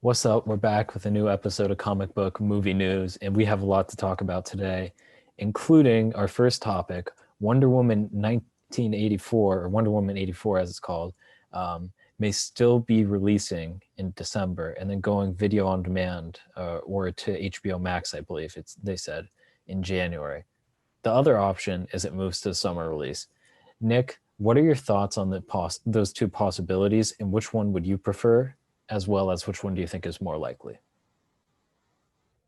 What's up? We're back with a new episode of Comic Book Movie News, and we have a lot to talk about today, including our first topic, Wonder Woman 1984, or Wonder Woman 84 as it's called, may still be releasing in December and then going video on demand or to HBO Max, I believe they said, in January. The other option is it moves to summer release. Nick, what are your thoughts on those two possibilities, and which one would you prefer, as well as which one do you think is more likely?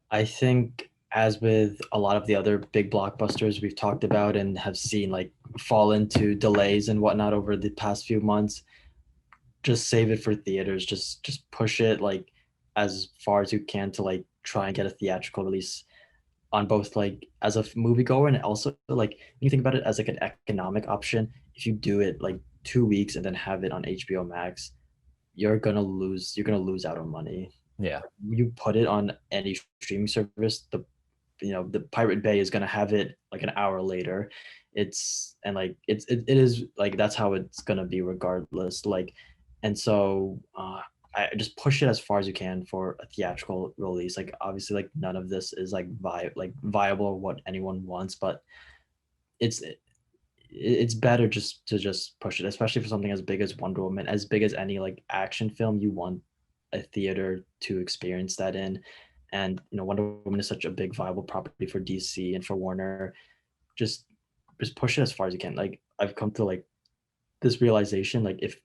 I think, as with a lot of the other big blockbusters we've talked about and have seen like fall into delays and whatnot over the past few months, just save it for theaters. Just push it like as far as you can to like try and get a theatrical release on both like as a moviegoer and also like when you think about it as like an economic option. If you do it like 2 weeks and then have it on HBO Max, you're gonna lose out on money. Yeah, You put it on any streaming service, the Pirate Bay is gonna have it like an hour later. It is like that's how it's gonna be regardless. Like, and so I just push it as far as you can for a theatrical release. Like obviously, like none of this is like viable or what anyone wants, but it's it's better just to just push it, especially for something as big as Wonder Woman, as big as any like action film. You want a theater to experience that in, and Wonder Woman is such a big viable property for DC and for Warner. Just just push it as far as you can. Like I've come to like this realization, like if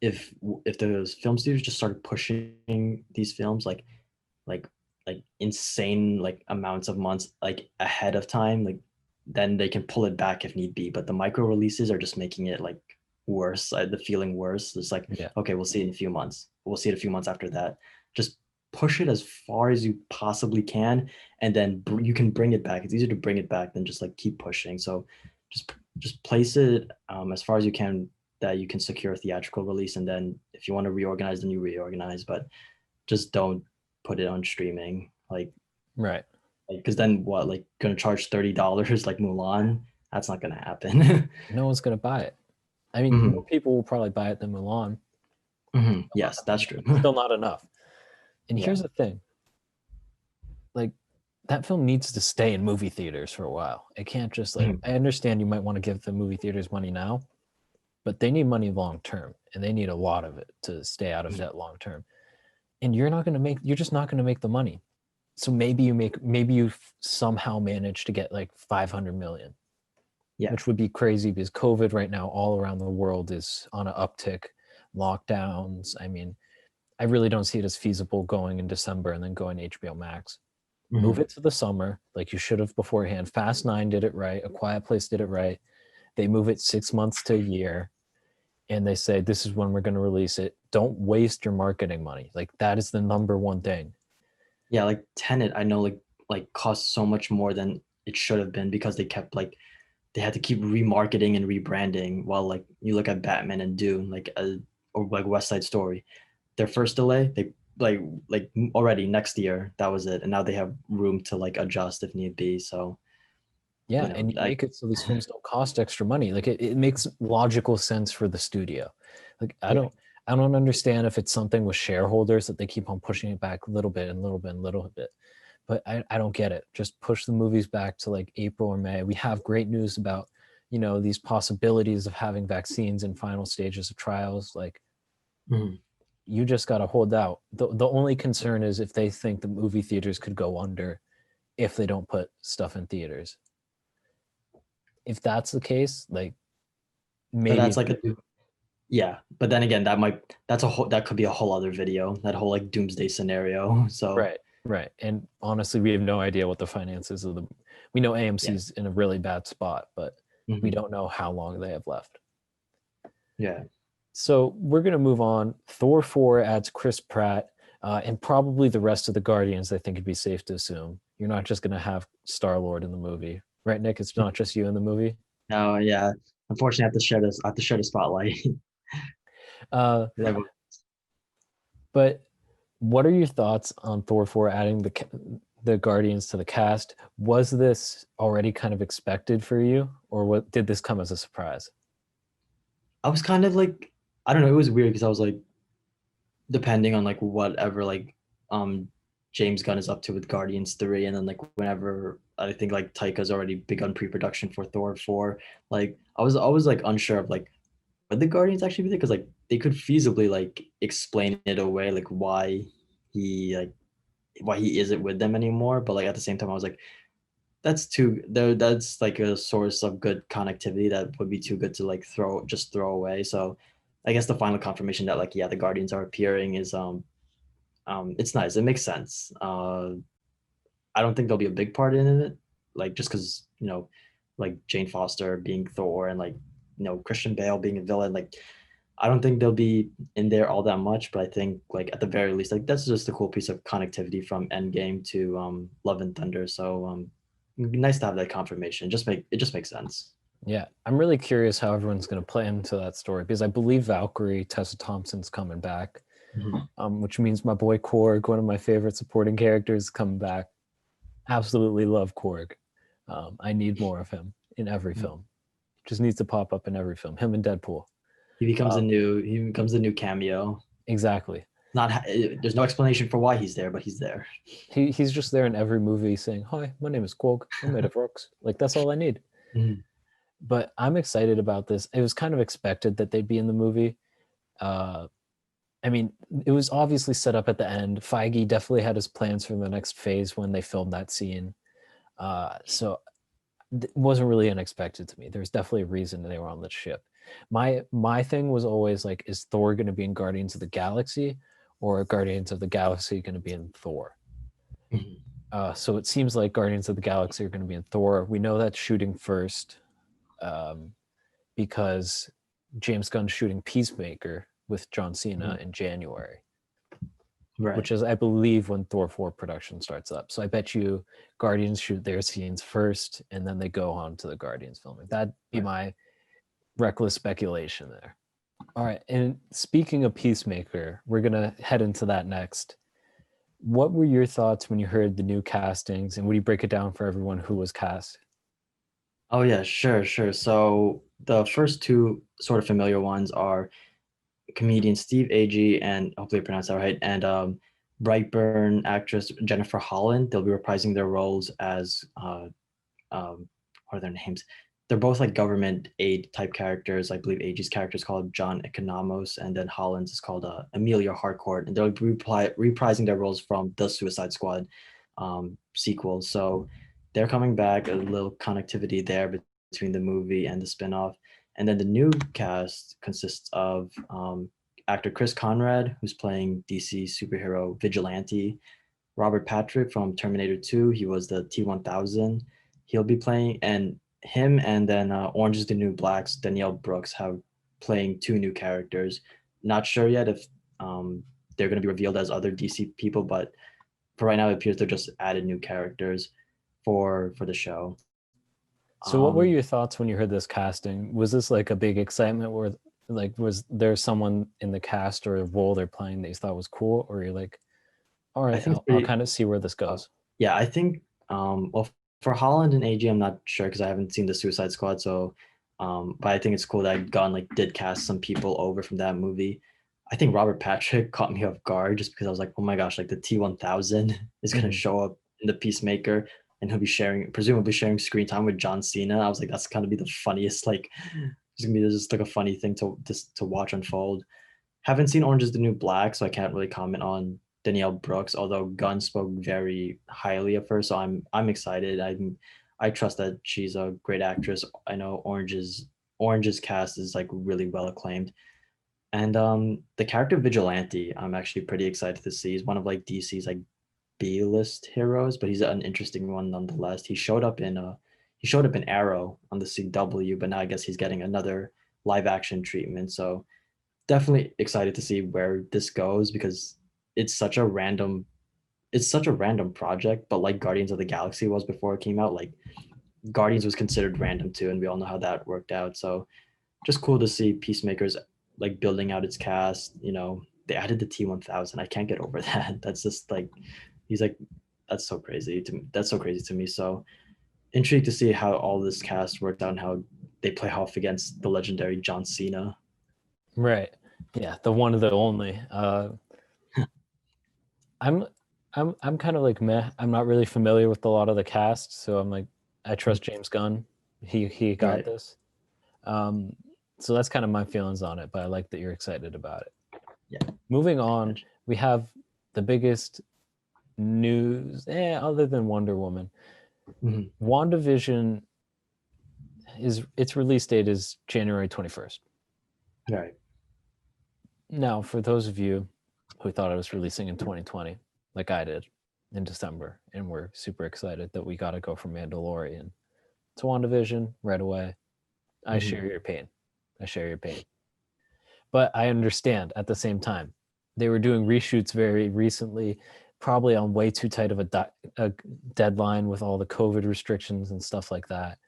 if those film studios just started pushing these films like like insane like amounts of months like ahead of time, like then they can pull it back if need be. But the micro releases are just making it like worse, the feeling worse. It's like, yeah, okay, we'll see it in a few months. We'll see it a few months after that. Just push it as far as you possibly can, and then you can bring it back. It's easier to bring it back than just like keep pushing. So just place it as far as you can that you can secure a theatrical release, and then if you want to reorganize, then you reorganize. But just don't put it on streaming, right. because then what, like gonna charge $30 like Mulan? That's not gonna happen. No one's gonna buy it. I mean, Hmm. more people will probably buy it than Mulan. Hmm. Yes, that's true. Still not enough. And Yeah. here's the thing: like, that film needs to stay in movie theaters for a while. It can't just like. Mhm. I understand you might want to give the movie theaters money now, but they need money long term, and they need a lot of it to stay out of Mhm. debt long term. And you're just not gonna make the money. So maybe you somehow manage to get like 500 million, Yeah. which would be crazy because COVID right now all around the world is on an uptick. Lockdowns. I mean, I really don't see it as feasible going in December and then going to HBO Max. Move Hmm. it to the summer like you should have beforehand. Fast Nine did it right. A Quiet Place did it right. They move it 6 months to a year and they say, this is when we're going to release it. Don't waste your marketing money. Like, that is the number one thing. Yeah, like Tenet, I know like cost so much more than it should have been because they kept like they had to keep remarketing and rebranding. While like you look at Batman and Dune, or like West Side Story, their first delay, they like already next year that was it, and now they have room to like adjust if need be. So Yeah, and you like make it so these films don't cost extra money. Like, it makes logical sense for the studio. Like, I yeah. don't I don't understand if it's something with shareholders that they keep on pushing it back a little bit and a little bit and a little bit. But I don't get it. Just push the movies back to like April or May. We have great news about, these possibilities of having vaccines in final stages of trials. Like, Mhm. you just got to hold out. The only concern is if they think the movie theaters could go under if they don't put stuff in theaters. If that's the case, like, But maybe that's like a yeah. But then again, that could be a whole other video. That whole like doomsday scenario. So right, right. And honestly, we have no idea what the finances of the. We know yeah. AMC's in a really bad spot, but we Hmm. don't know how long they have left. Yeah. So we're going to move on. Thor 4 adds Chris Pratt and probably the rest of the Guardians. I think it'd be safe to assume you're not just going to have Star Lord in the movie, right, Nick? It's not just you in the movie. No, yeah. Unfortunately, I have to share the spotlight. Uh, Everyone- but what are your thoughts on Thor 4 adding the Guardians to the cast? Was this already kind of expected for you, or what did this come as a surprise? I was kind of like, I don't know, it was weird because I was like, depending on like whatever like um James Gunn is up to with Guardians 3, and then like whenever I think like Taika's already begun pre-production for Thor 4. Like I was always like unsure of like would the Guardians actually be there, because like they could feasibly like explain it away like he like why he isn't with them anymore, but like at the same time I was like that's too though that's like a source of good connectivity that would be too good to like throw away. So I guess the final confirmation that like yeah the Guardians are appearing is it's nice, it makes sense. I don't think there'll be a big part in it, like just because like Jane Foster being Thor and like Christian Bale being a villain, like I don't think they'll be in there all that much, but I think like at the very least, like that's just a cool piece of connectivity from Endgame to Love and Thunder. So nice to have that confirmation. It just makes sense. Yeah, I'm really curious how everyone's going to play into that story because I believe Valkyrie, Tessa Thompson's coming back, which means my boy Korg, one of my favorite supporting characters, coming back. Absolutely love Korg. I need more of him in every film. Just needs to pop up in every film. Him and Deadpool. He becomes a new cameo. Exactly. There's no explanation for why he's there, but he's there. He's just there in every movie saying, "Hi, my name is Korg. I'm made of rocks." Like that's all I need. But I'm excited about this. It was kind of expected that they'd be in the movie. I mean, it was obviously set up at the end. Feige definitely had his plans for the next phase when they filmed that scene. So it wasn't really unexpected to me. There's definitely a reason they were on the ship. My thing was always like, is Thor going to be in Guardians of the Galaxy, or Guardians of the Galaxy going to be in Thor? So it seems like Guardians of the Galaxy are going to be in Thor. We know that's shooting first because James Gunn's shooting Peacemaker with John Cena in January. Right. Which is, I believe, when Thor 4 production starts up. So I bet you Guardians shoot their scenes first, and then they go on to the Guardians filming. That'd be my reckless speculation there. All right, and speaking of Peacemaker, we're going to head into that next. What were your thoughts when you heard the new castings, and would you break it down for everyone who was cast? Oh, yeah, sure. So the first two sort of familiar ones are comedian Steve Agee, and hopefully I pronounced that right, and Brightburn actress Jennifer Holland. They'll be reprising their roles as what are their names? They're both like government aid type characters. I believe Agee's character is called John Economos, and then Holland's is called Amelia Harcourt, and they'll be reprising their roles from the Suicide Squad sequel. So they're coming back. A little connectivity there between the movie and the spinoff. And then the new cast consists of actor Chris Conrad, who's playing DC superhero Vigilante, Robert Patrick from Terminator 2. He was the T-1000. He'll be playing, and him and then Orange is the New Black's Danielle Brooks have playing two new characters. Not sure yet if they're going to be revealed as other DC people, but for right now, it appears they're just added new characters for the show. So what were your thoughts when you heard this casting? Was this like a big excitement, or like was there someone in the cast or a role they're playing that you thought was cool, or you're like, all right, I'll kind of see where this goes? Yeah, I think well, for Holland and Agee, I'm not sure because I haven't seen the Suicide Squad. So but I think it's cool that Gunn like did cast some people over from that movie. I think Robert Patrick caught me off guard just because I was like, oh my gosh, like the T-1000 is going to show up in the Peacemaker, and he'll be presumably sharing screen time with John Cena. I was like, that's gonna be the funniest, like it's gonna be just like a funny thing to watch unfold. Haven't seen Orange is the New Black, so I can't really comment on Danielle Brooks, although Gunn spoke very highly of her. So I'm excited. I trust that she's a great actress. I know Orange's cast is like really well acclaimed. And the character Vigilante, I'm actually pretty excited to see. He's one of like DC's like B-list heroes, but he's an interesting one nonetheless. He showed up in Arrow on the CW, but now I guess he's getting another live action treatment. So definitely excited to see where this goes, because it's such a random project, but like Guardians of the Galaxy was before it came out, like Guardians was considered random too, and we all know how that worked out. So just cool to see Peacemaker's like building out its cast. They added the T-1000. I can't get over that. That's just like he's like that's so crazy to me. That's so crazy to me. So intrigued to see how all this cast worked out and how they play off against the legendary John Cena. Right. Yeah, the one of the only. I'm I'm kind of like meh. I'm not really familiar with a lot of the cast, so I'm like, I trust James Gunn. He got Right. this. Um, so that's kind of my feelings on it, but I like that you're excited about it. Yeah. Moving on, Gotcha. we have the biggest news, other than Wonder Woman. Mhm. WandaVision is its release date is January 21st. Right. Now, for those of you who thought it was releasing in 2020, like I did in December, and we're super excited that we got to go from Mandalorian to WandaVision right away, I Mhm. share your pain. I share your pain. But I understand at the same time. They were doing reshoots very recently, probably on way too tight of a deadline with all the COVID restrictions and stuff like that.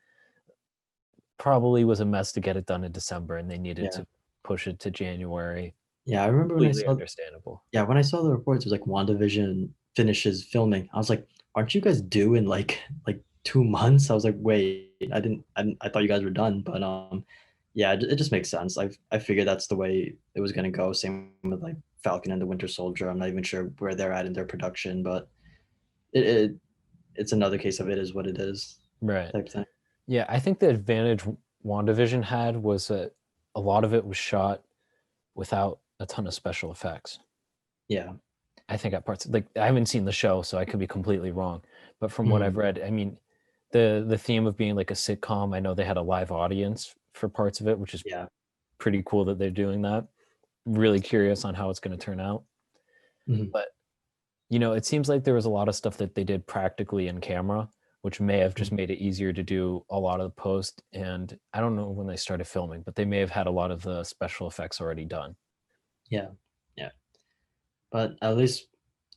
Probably was a mess to get it done in December, and they needed Yeah. to push it to January. Yeah, I remember when I Completely saw understandable. yeah, when I saw the reports, it was like WandaVision finishes filming. I was like, "Aren't you guys due in like 2 months?" I was like, "Wait, I thought you guys were done." But yeah, it just makes sense. I figured that's the way it was gonna go. Same with like Falcon and the Winter Soldier. I'm not even sure where they're at in their production, but it, it it's another case of it is what it is Right. type thing. Yeah, I think the advantage WandaVision had was that a lot of it was shot without a ton of special effects. Yeah. I think at parts like I haven't seen the show, so I could be completely wrong. But from what I've Mhm. read, I mean, the theme of being like a sitcom, I know they had a live audience for parts of it, which is Yeah. pretty cool that they're doing that. Really curious on how it's going to turn out. Mhm. But it seems like there was a lot of stuff that they did practically in camera, which may have just Mhm. made it easier to do a lot of the post. And I don't know when they started filming, but they may have had a lot of the special effects already done. Yeah. Yeah. But at least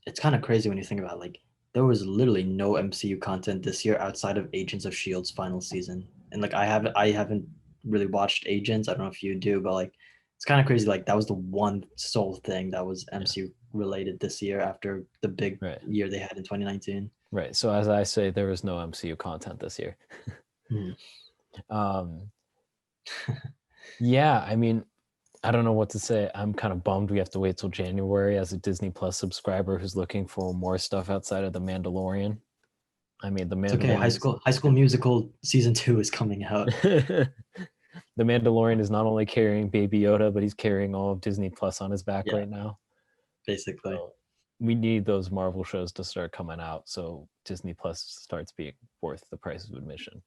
it's kind of crazy when you think about it, like there was literally no MCU content this year outside of Agents of Shield's final season. And like I haven't really watched Agents. I don't know if you do, but like it's kind of crazy. Like that was the one sole thing that was Yeah. MCU related this year after the big Right. year they had in 2019. Right. So as I say, there was no MCU content this year. Mhm. Um, yeah, I mean, I don't know what to say. I'm kind of bummed we have to wait till January as a Disney Plus subscriber who's looking for more stuff outside of The Mandalorian. I mean, The It's okay. High Mandalorian is School High School Musical season 2 is coming out. The Mandalorian is not only carrying Baby Yoda, but he's carrying all of Disney Plus on his back Yeah, right now. basically. So we need those Marvel shows to start coming out so Disney Plus starts being worth the price of admission.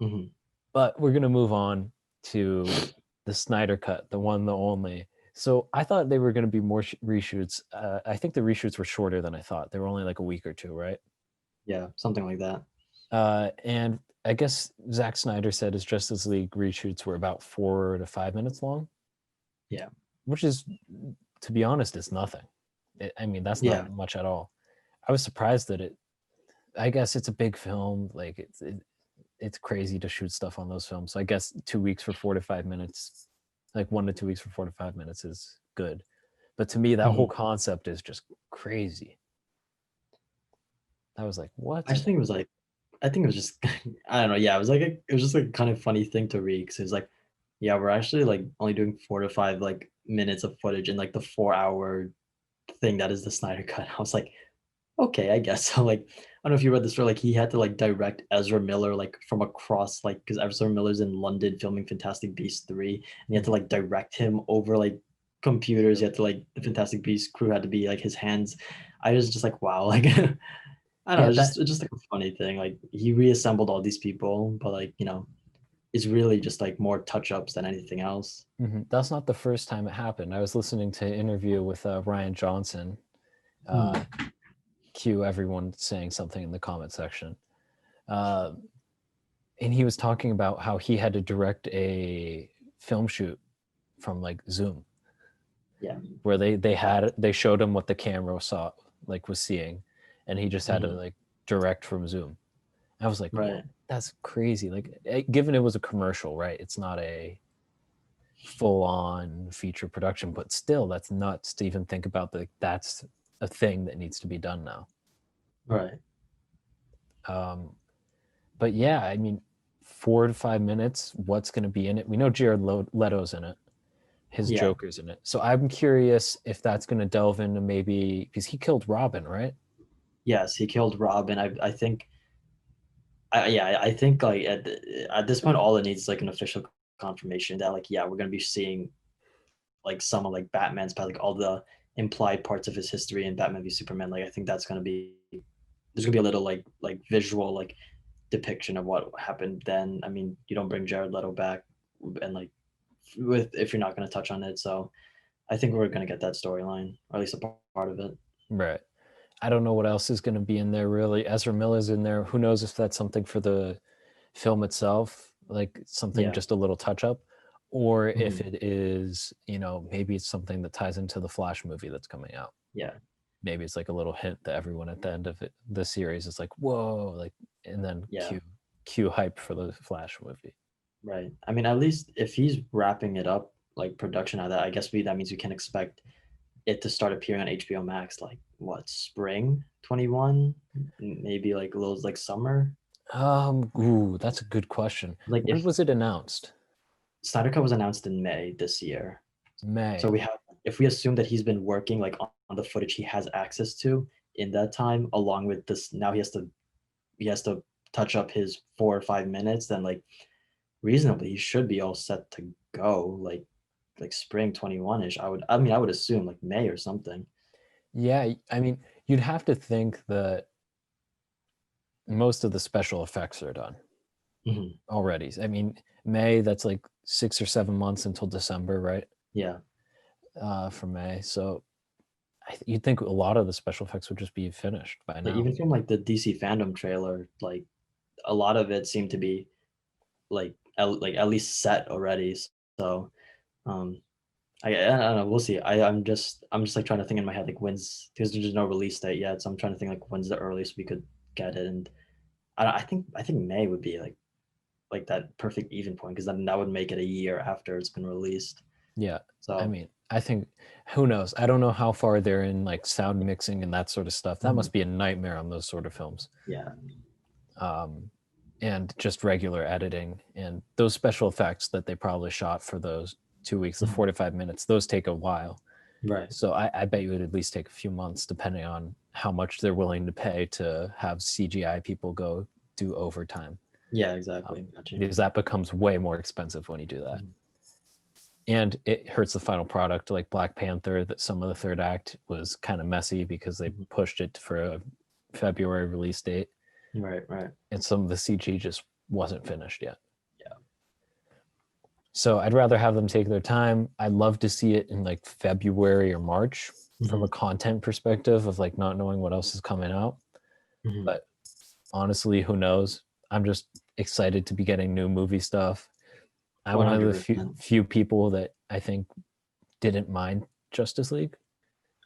Mhm. But we're gonna move on to the Snyder Cut, the one, the only. So I thought they were going to be more reshoots. I think the reshoots were shorter than I thought. They were only like a week or two, right? Yeah, something like that. And I guess Zack Snyder said his Justice League reshoots were about 4 to 5 minutes long, Yeah. which is, to be honest, is nothing. I mean, that's Yeah. not much at all. I was surprised that it. I guess it's a big film. Like it's crazy to shoot stuff on those films. So I guess 2 weeks for 4 to 5 minutes, like 1 to 2 weeks for 4 to 5 minutes is good. But to me, that whole Mhm. concept is just crazy. I was like, I what? just think it was like I think it was just I don't know. Yeah, it was just like a kind of funny thing to read because it was like, yeah, we're actually like only doing 4 to 5 like minutes of footage in like the 4 hour thing that is the Snyder cut. I was like, okay, I guess so. Like, I don't know if you read this story. Like, he had to like direct Ezra Miller like from across like because Ezra Miller's in London filming Fantastic Beasts 3, and he had to like direct him over like computers. He had to like the Fantastic Beasts crew had to be like his hands. I was just like, wow, like I don't know, Yeah, that it's just like a funny thing. Like he reassembled all these people, but like, it's really just like more touch-ups than anything else. that's not the first time it happened. I was listening to an interview with Ryan Johnson. Uh, Mm, cue everyone saying something in the comment section. Uh, and he was talking about how he had to direct a film shoot from like Zoom, yeah. where they showed him what the camera saw like was seeing, and he just had to Mhm. like direct from Zoom. I was like, what? Right. That's crazy. Like, given it was a commercial, right? It's not a full on feature production, but still, that's nuts to even think about. That's a thing that needs to be done now. Right. Um, but yeah, I mean, 4 to 5 minutes. What's going to be in it? We know Jared Leto's in it. his Yeah. Joker's in it. So I'm curious if that's going to delve into maybe because he killed Robin, right? Yes, he killed Robin. I think. I think like at this point, all it needs is like an official confirmation that like yeah, we're gonna be seeing like some of like Batman's past, like all the implied parts of his history in Batman v Superman. Like I think that's gonna be there's gonna be a little like visual like depiction of what happened then. I mean, you don't bring Jared Leto back and like with if you're not gonna touch on it. So I think we're gonna get that storyline, or at least a part of it. Right. I don't know what else is going to be in there really. Ezra Miller's in there. Who knows if that's something for the film itself, like something Yeah. just a little touch up, or if Mhm. it is, maybe it's something that ties into the Flash movie that's coming out. Yeah. Maybe it's like a little hint that everyone at the end of the series is like, whoa, like, and then Yeah. cue hype for the Flash movie. Right. I mean, at least if he's wrapping it up, like production of that, I guess that means we can expect it to start appearing on HBO Max, like what, spring 21, maybe like a little like summer. Ooh, that's a good question. Like When if was it announced? Snyder Cut was announced in May this year, so May. we have if we assume that he's been working like on the footage he has access to in that time, along with this, now he has to touch up his 4 or 5 minutes, then like reasonably he should be all set to go like spring 21 ish. I would assume like May or something. Yeah, I mean, you'd have to think that most of the special effects are done Mhm. already. I mean, May, that's like 6 or 7 months until December, right? Yeah. For May. So you'd think a lot of the special effects would just be finished by Like now. even from like the DC fandom trailer, like a lot of it seemed to be like at least set already. So um I don't know, we'll see. I'm just like trying to think in my head like when's, because there's no release date yet, so I'm trying to think like when's the earliest we could get it. And I think May would be like that perfect even point, because then that would make it a year after it's been released. Yeah. I So mean, I think, who knows? I don't know how far they're in like sound mixing and that sort of stuff. That mhm, must be a nightmare on those sort of films. yeah. And just regular editing and those special effects that they probably shot for those 2 weeks, the Mhm. 45 minutes, those take a while. Right. So I bet you it would at least take a few months, depending on how much they're willing to pay to have CGI people go do overtime, Yeah, exactly. Got you. because that becomes way more expensive when you do that. Mhm. And it hurts the final product, like Black Panther, that some of the third act was kind of messy because they Mhm. pushed it for a February release date, Right, right. and some of the CG just wasn't finished yet. Yeah. So I'd rather have them take their time. I'd love to see it in like February or March from a Mhm. content perspective of like not knowing what else is coming out. Mhm. But honestly, who knows? I'm just excited to be getting new movie stuff. I'm one of the few 100%. few people that I think didn't mind Justice League.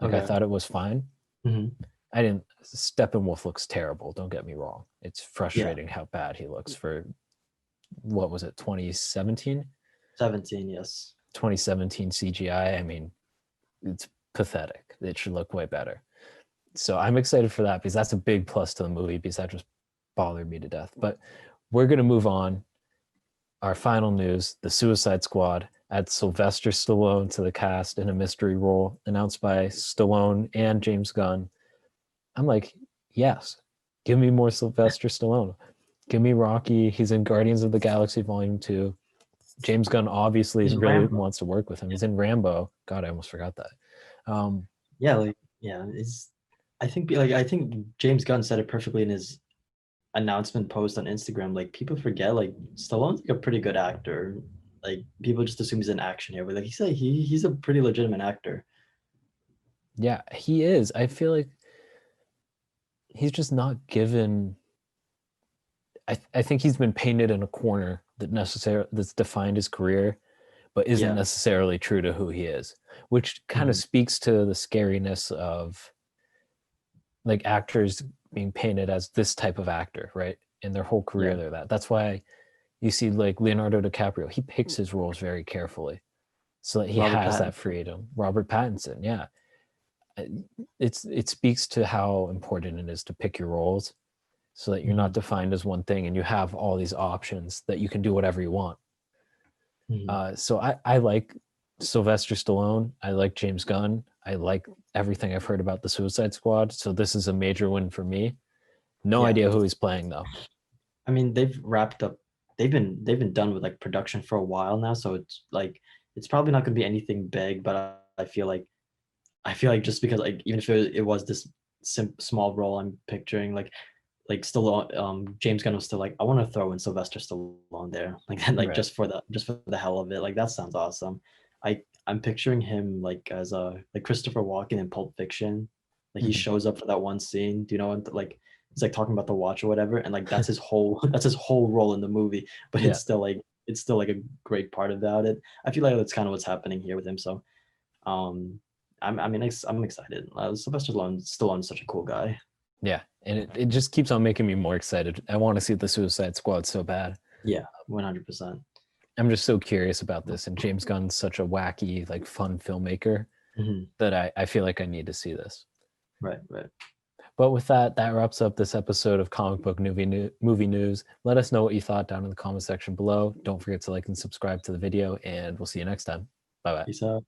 Like I Okay. thought it was fine. Mhm. I didn't. Steppenwolf looks terrible. Don't get me wrong. It's Yeah. frustrating how bad he looks for what was it, 2017? 17, yes. 2017 CGI. I mean, it's pathetic. It should look way better. So I'm excited for that because that's a big plus to the movie, because that just bothered me to death. But we're going to move on. Our final news: the Suicide Squad adds Sylvester Stallone to the cast in a mystery role, announced by Stallone and James Gunn. I'm like, yes, give me more Sylvester Stallone. Give me Rocky. He's in Guardians of the Galaxy Volume 2. James Gunn obviously He's really Rambo. wants to work with him. He's in Rambo. God, I almost forgot that. Um, Yeah, like yeah, it's I think James Gunn said it perfectly in his announcement post on Instagram. Like people forget like Stallone's like a pretty good actor. Like people just assume he's an action hero, but like he's a pretty legitimate actor. yeah, he is. I feel like he's just not given. I think he's been painted in a corner that's defined his career, but isn't Yeah. necessarily true to who he is, which kind of Mhm. speaks to the scariness of like actors being painted as this type of actor, right? In their whole career, Yeah. they're that. That's why you see like Leonardo DiCaprio, he picks his roles very carefully so that he Robert has that Pattinson. freedom. Robert Pattinson, yeah. It speaks to how important it is to pick your roles so that you're not Mhm. defined as one thing and you have all these options that you can do whatever you want. Mhm. So I like Sylvester Stallone. I like James Gunn. I like everything I've heard about the Suicide Squad. So this is a major win for me. No Yeah, idea who he's playing though. I mean, they've wrapped up. They've been done with like production for a while now, so it's like it's probably not going to be anything big. But I feel like just because like even if it was this small role, I'm picturing like still James Gunn was still like I want to throw in Sylvester Stallone there like like Right. just for the hell of it, like that sounds awesome. I'm picturing him like as a like Christopher Walken in Pulp Fiction, like he Mhm. shows up for that one scene, do you know, what like he's like talking about the watch or whatever, and like that's his whole that's his whole role in the movie, but Yeah. it's still like a great part about it. I feel like that's kind of what's happening here with him. So um I'm excited. Sylvester Stallone's such a cool guy. Yeah. And it just keeps on making me more excited. I want to see the Suicide Squad so bad. Yeah, 100%. I'm just so curious about this. And James Gunn's such a wacky, like fun filmmaker Hmm. that I feel like I need to see this. Right, right. But with that, that wraps up this episode of Comic Book Movie News. Let us know what you thought down in the comment section below. Don't forget to like and subscribe to the video, and we'll see you next time. Bye bye. Peace out.